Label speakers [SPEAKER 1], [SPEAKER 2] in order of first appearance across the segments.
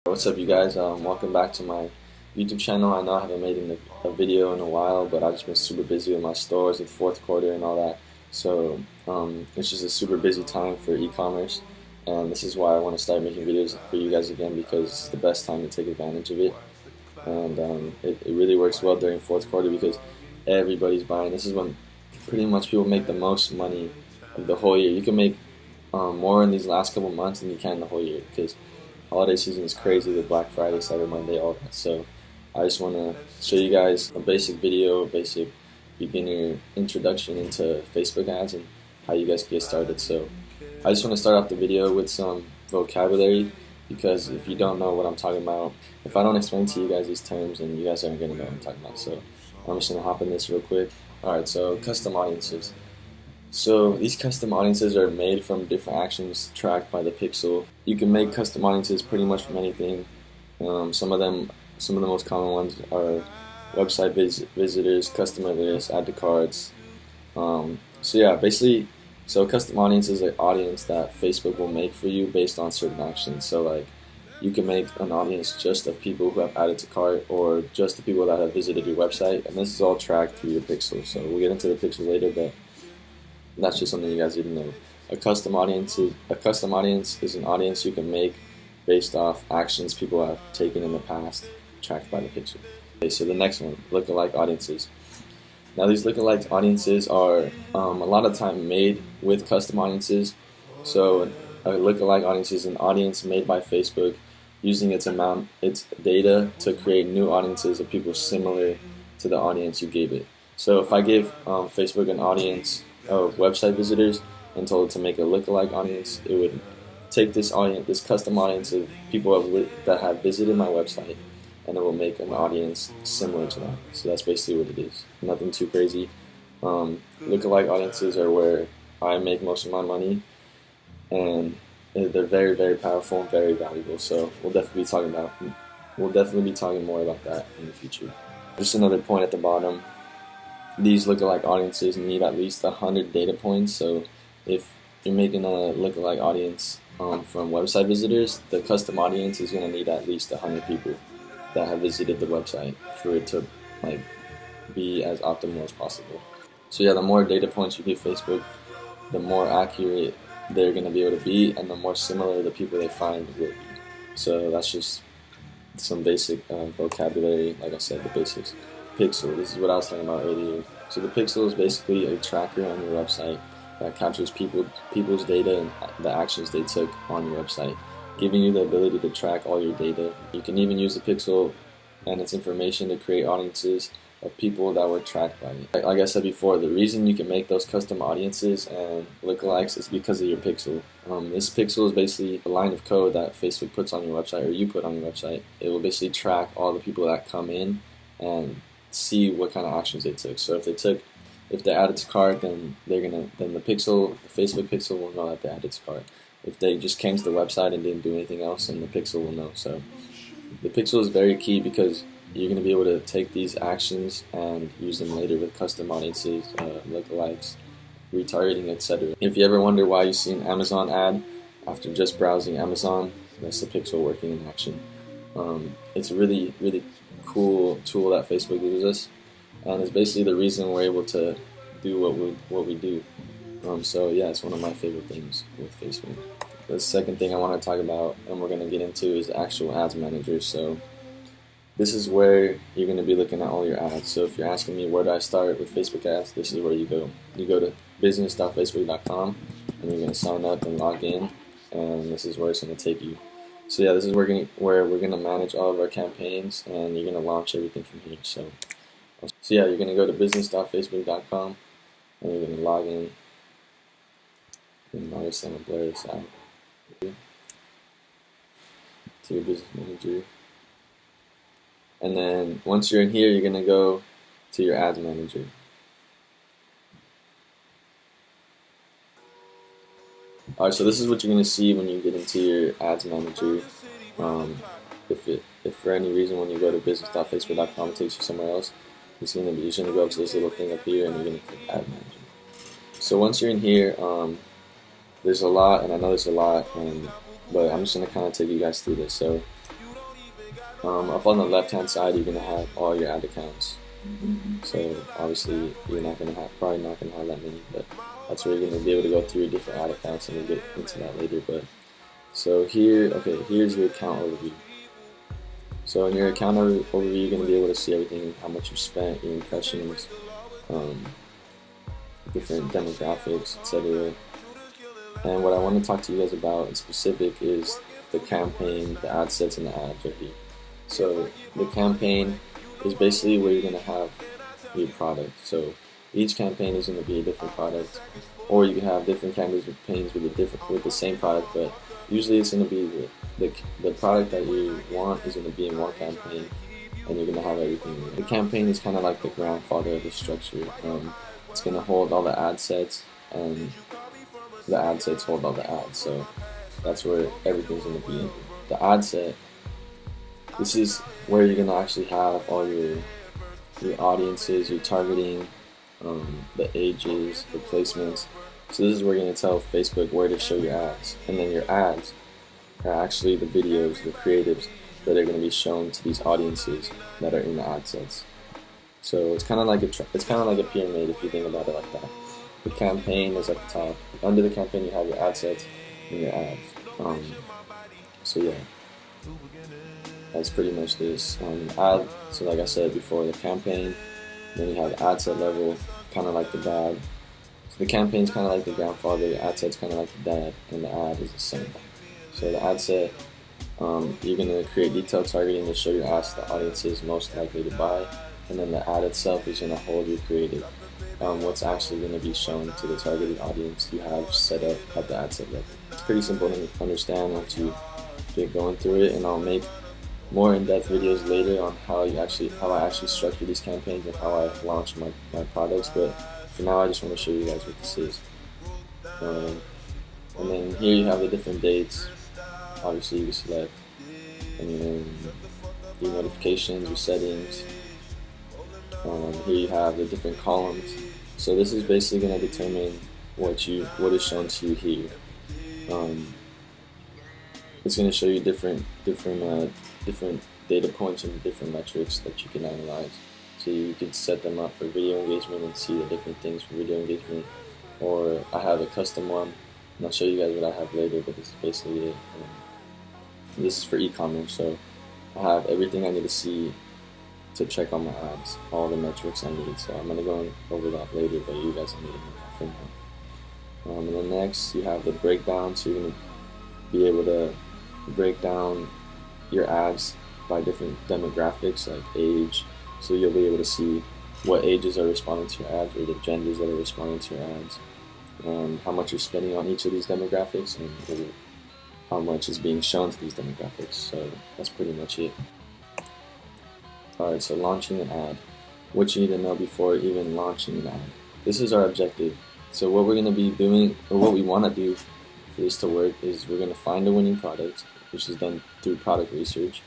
[SPEAKER 1] What's up, you guys? Welcome back to my YouTube channel. I know I haven't made a video in a while, but I've just been super busy with my stores with fourth quarter and all that. So it's just a super busy time for e-commerce, and this is why I want to start making videos for you guys again, because it's the best time to take advantage of it. And it really works well during fourth quarter because everybody's buying. This is when pretty much people make the most money of the whole year. You can make more in these last couple months than you can the whole year, because holiday season is crazy with Black Friday, Cyber Monday, all that. So I just want to show you guys a basic video, a basic beginner introduction into Facebook ads and how you guys can get started. So I just want to start off the video with some vocabulary, because if you don't know what I'm talking about, if I don't explain to you guys these terms, then you guys aren't going to know what I'm talking about. So I'm just going to hop in this real quick. Alright, so custom audiences. So these custom audiences are made from different actions tracked by the pixel. You can make custom audiences pretty much from anything. Some of the most common ones are website visitors, customer lists, add to carts. So yeah, basically, so custom audience is an audience that Facebook will make for you based on certain actions. So like, you can make an audience just of people who have added to cart, or just the people that have visited your website, and this is all tracked through your pixel. So we'll get into the pixel later, but that's just something you guys need to know. A custom audience is an audience you can make based off actions people have taken in the past, tracked by the pixel. Okay, so the next one, lookalike audiences. Now these lookalike audiences are a lot of time made with custom audiences. So a lookalike audience is an audience made by Facebook using its data to create new audiences of people similar to the audience you gave it. So if I give Facebook an audience of website visitors and told it to make a lookalike audience, it would take this custom audience of people that have visited my website, and it will make an audience similar to that. So that's basically what it is. Nothing too crazy. Lookalike audiences are where I make most of my money, and they're very, very powerful and very valuable. So we'll definitely be talking more about that in the future. Just another point at the bottom. These lookalike audiences need at least 100 data points. So if you're making a lookalike audience from website visitors, the custom audience is going to need at least 100 people that have visited the website for it to be as optimal as possible. So yeah, the more data points you give Facebook, the more accurate they're going to be able to be, and the more similar the people they find will be. So that's just some basic vocabulary. Like I said, the basics. Pixel, this is what I was talking about earlier. So the pixel is basically a tracker on your website that captures people's data and the actions they took on your website, giving you the ability to track all your data. You can even use the pixel and its information to create audiences of people that were tracked by it. Like I said before, the reason you can make those custom audiences and lookalikes is because of your pixel. This pixel is basically a line of code that Facebook puts on your website, or you put on your website. It will basically track all the people that come in and see what kind of actions they took. So if they added to cart, then the Facebook pixel will know that they added to cart. If they just came to the website and didn't do anything else, then the pixel will know. So the pixel is very key, because you're going to be able to take these actions and use them later with custom audiences, lookalikes, retargeting, etc. If you ever wonder why you see an Amazon ad after just browsing Amazon, that's the pixel working in action. It's a really, really cool tool that Facebook gives us, and it's basically the reason we're able to do what we do. So yeah, it's one of my favorite things with Facebook. The second thing I want to talk about, and we're going to get into, is the actual ads manager. So this is where you're going to be looking at all your ads. So if you're asking me where do I start with Facebook ads, this is where you go. You go to business.facebook.com, and you're going to sign up and log in, and this is where it's going to take you. So yeah, this is where we're going to manage all of our campaigns, and you're going to launch everything from here. So yeah, you're going to go to business.facebook.com, and you're going to log in. And obviously I'm going to blur this out. To your business manager. And then once you're in here, you're going to go to your ads manager. Alright, so this is what you're going to see when you get into your ads manager. If for any reason when you go to business.facebook.com it takes you somewhere else, you're just going to go up to this little thing up here, and you're going to click ad manager. So once you're in here, there's a lot, and I know there's a lot, but I'm just going to kind of take you guys through this. So Up on the left hand side, you're gonna have all your ad accounts. So obviously you're probably not gonna have that many, but that's where you're gonna be able to go through your different ad accounts, and we'll get into that later. But so here's your account overview. So in your account overview, you're gonna be able to see everything, how much you spent, your impressions, different demographics, etc. And what I want to talk to you guys about in specific is the campaign, the ad sets, and the ads right here. So the campaign is basically where you're going to have your product. So each campaign is going to be a different product, or you can have different campaigns with the same product, but usually it's going to be the product that you want is going to be in one campaign, and you're going to have everything. The campaign is kind of like the grandfather of the structure. It's going to hold all the ad sets, and the ad sets hold all the ads. So that's where everything's going to be in. The ad set, this is where you're going to actually have all your audiences, your targeting, the ages, the placements. So this is where you're going to tell Facebook where to show your ads. And then your ads are actually the videos, the creatives that are going to be shown to these audiences that are in the ad sets. So it's kind of like a pyramid if you think about it like that. The campaign is at the top. Under the campaign, you have your ad sets and your ads. So yeah, that's pretty much this. So like I said before, the campaign. Then you have ad set level, kind of like the dad. So the campaign is kind of like the grandfather. The ad set's kind of like the dad, and the ad is the son. So the ad set, you're gonna create detailed targeting to show your ads to the audiences most likely to buy, and then the ad itself is gonna hold your creative. What's actually going to be shown to the targeted audience you have set up at the ad set level. It's pretty simple to understand once you get going through it, and I'll make more in-depth videos later on how I actually structure these campaigns and how I launch my products. But for now, I just want to show you guys what this is. And then here you have the different dates. Obviously, you can select, and then your notifications, your settings. Here you have the different columns. So this is basically going to determine what is shown to you here. It's going to show you different data points and different metrics that you can analyze. So you can set them up for video engagement and see the different things for video engagement. Or I have a custom one, and I'll show you guys what I have later, but this is basically it. This is for e-commerce, so I have everything I need to see to check on my ads, all the metrics I need. So I'm going to go over that later, but you guys need to know that for now. And then next you have the breakdown. So you're going to be able to break down your ads by different demographics like age. So you'll be able to see what ages are responding to your ads, or the genders that are responding to your ads, and how much you're spending on each of these demographics, and how much is being shown to these demographics. So that's pretty much it. Alright, so launching an ad. What you need to know before even launching an ad. This is our objective. So what we're going to be doing, or what we want to do for this to work, is we're going to find a winning product, which is done through product research,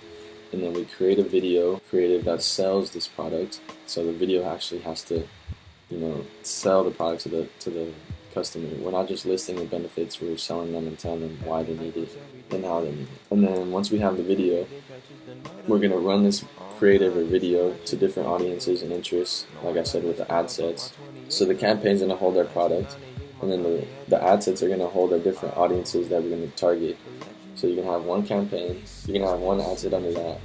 [SPEAKER 1] and then we create a video creative that sells this product. So the video actually has to, sell the product to the customer. We're not just listing the benefits, we're selling them and telling them why they need it and how they need it. And then once we have the video, we're going to run this creative or video to different audiences and interests, like I said, with the ad sets. So the campaign's going to hold our product, and then the ad sets are going to hold our different audiences that we're going to target. So you can have one campaign, you can have one ad set under that,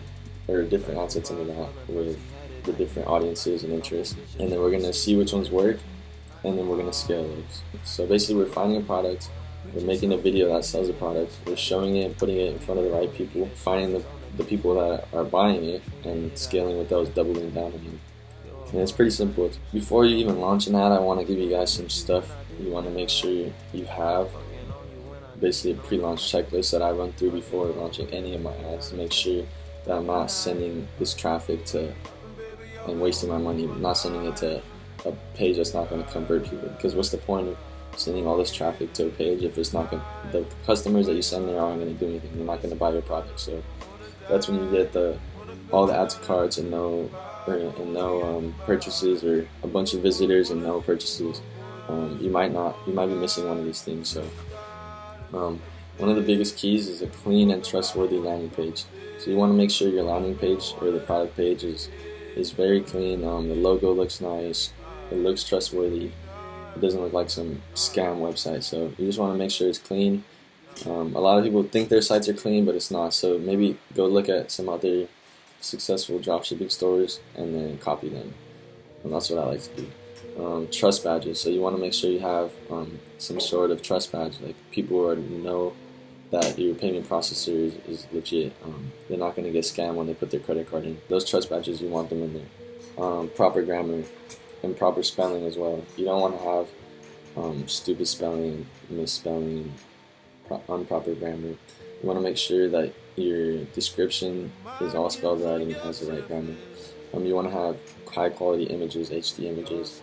[SPEAKER 1] or different ad sets under that with the different audiences and interests. And then we're going to see which ones work, and then we're going to scale those. So basically we're finding a product, we're making a video that sells the product, we're showing it, putting it in front of the right people, finding the people that are buying it, and scaling with those, doubling down on them. And it's pretty simple. Before you even launch an ad, I want to give you guys some stuff you want to make sure you have. Basically a pre-launch checklist that I run through before launching any of my ads to make sure that I'm not sending this traffic to and wasting my money, not sending it to a page that's not going to convert people. Because what's the point of sending all this traffic to a page if it's not going to, the customers that you send there aren't going to do anything, they're not going to buy your product. So that's when you get all the add to carts and no purchases, or a bunch of visitors and no purchases. You might be missing one of these things. So one of the biggest keys is a clean and trustworthy landing page. So you want to make sure your landing page or the product page is very clean. The logo looks nice. It looks trustworthy. It doesn't look like some scam website. So you just want to make sure it's clean. A lot of people think their sites are clean, but it's not. So maybe go look at some other successful dropshipping stores and then copy them. And that's what I like to do. Trust badges. So you want to make sure you have some sort of trust badge. Like people already know that your payment processor is legit. They're not going to get scammed when they put their credit card in. Those trust badges, you want them in there. Proper grammar and proper spelling as well. You don't want to have stupid spelling, misspelling, improper grammar. You want to make sure that your description is all spelled right and has the right grammar. You want to have high quality images, HD images.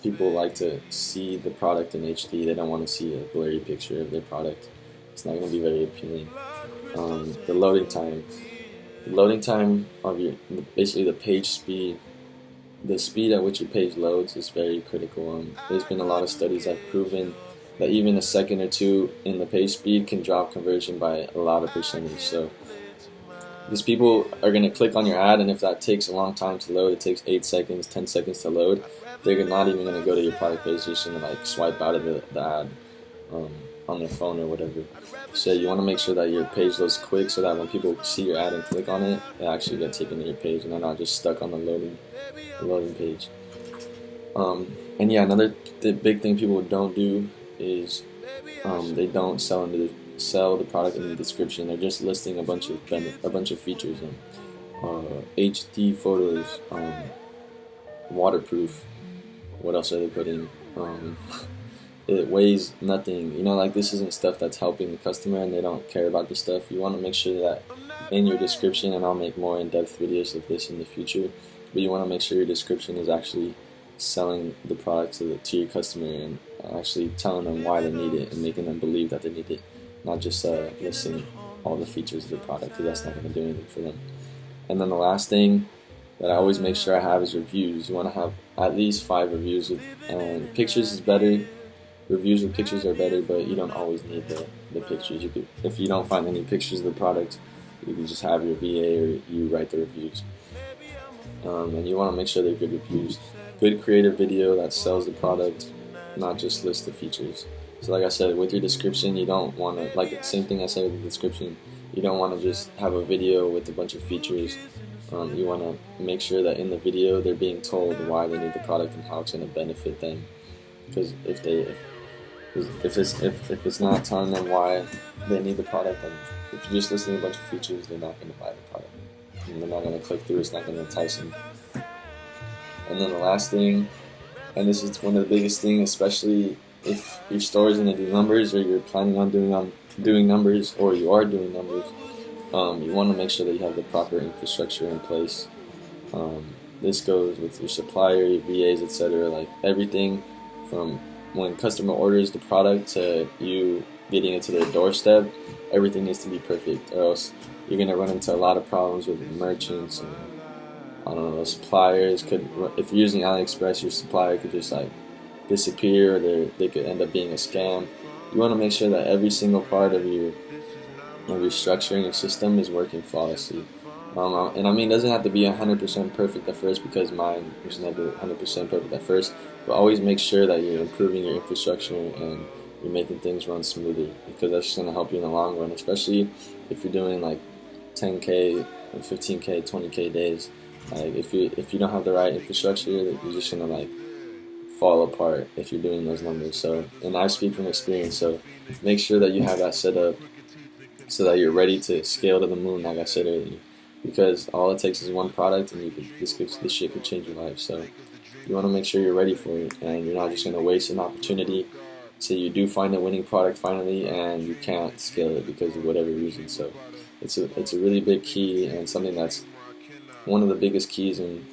[SPEAKER 1] People like to see the product in HD. They don't want to see a blurry picture of their product. It's not going to be very appealing. The loading time of your, basically the page speed, the speed at which your page loads is very critical. There's been a lot of studies that have proven that even a second or two in the page speed can drop conversion by a lot of percentage. So because people are going to click on your ad, and if that takes a long time to load, it takes 8 seconds, 10 seconds to load, they're not even going to go to your product page. They're just going to like swipe out of the ad on their phone or whatever. So you want to make sure that your page loads quick so that when people see your ad and click on it, they actually get taken to your page and they're not just stuck on the loading page. And yeah, another big thing people don't do is they don't sell the product in the description. They're just listing a bunch of features HD photos, waterproof. What else are they putting? It weighs nothing. Like this isn't stuff that's helping the customer, and they don't care about this stuff. You want to make sure that in your description, and I'll make more in-depth videos of this in the future, but you want to make sure your description is actually selling the product to your customer and actually telling them why they need it and making them believe that they need it, not just listing all the features of the product, because that's not going to do anything for them. And then the last thing that I always make sure I have is reviews. You want to have at least 5 reviews, and pictures is better. Reviews with pictures are better, but you don't always need the pictures. You could, if you don't find any pictures of the product, you can just have your VA or you write the reviews. And you want to make sure they're good reviews. Good creative video that sells the product, not just list the features. So like I said, with your description, you don't want to, like the same thing I said with the description, you don't want to just have a video with a bunch of features. You want to make sure that in the video they're being told why they need the product and how it's going to benefit them. Because if it's not telling them why they need the product, then if you're just listing a bunch of features, they're not going to buy the product. And they're not going to click through. It's not going to entice them. And then the last thing, and this is one of the biggest things, especially if your store is going to do numbers, or you're planning on doing numbers, or you are doing numbers, you want to make sure that you have the proper infrastructure in place. This goes with your supplier, your VAs, etc. Like everything from when customer orders the product to you getting it to their doorstep, everything needs to be perfect, or else you're going to run into a lot of problems with merchants and, I don't know, suppliers. If you're using AliExpress, your supplier could just like disappear, or they could end up being a scam. You want to make sure that every single part of your structure and your system is working flawlessly. And I mean, it doesn't have to be 100% perfect at first, because mine was never 100% perfect at first, but always make sure that you're improving your infrastructure and you're making things run smoother, because that's just going to help you in the long run, especially if you're doing like 10K, 15K, 20K days. Like if you don't have the right infrastructure, you're just going to like fall apart if you're doing those numbers. So, and I speak from experience, so make sure that you have that set up so that you're ready to scale to the moon, like I said earlier. Because all it takes is one product, and this shit could change your life. So you want to make sure you're ready for it, and you're not just going to waste an opportunity. So you do find a winning product finally, and you can't scale it because of whatever reason. So it's a really big key, and something that's one of the biggest keys in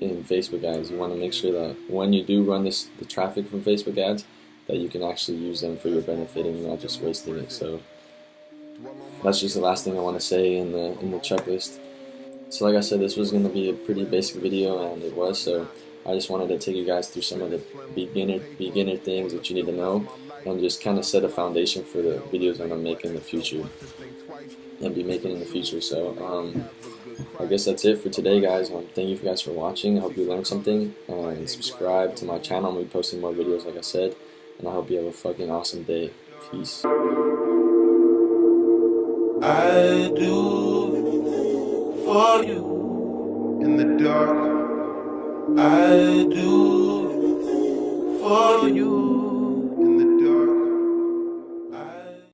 [SPEAKER 1] Facebook ads. You want to make sure that when you do run the traffic from Facebook ads, that you can actually use them for your benefit and you're not just wasting it. So that's just the last thing I want to say in the checklist. So like I said, this was going to be a pretty basic video, and it was. So I just wanted to take you guys through some of the beginner things that you need to know, and just kind of set a foundation for the videos I'm going to make in the future. and be making in the future. So I guess that's it for today, guys. Thank you guys for watching. I hope you learned something, and subscribe to my channel. I'm gonna be posting more videos, like I said, and I hope you have a fucking awesome day. Peace.
[SPEAKER 2] I do anything for you in the dark. I do anything for you.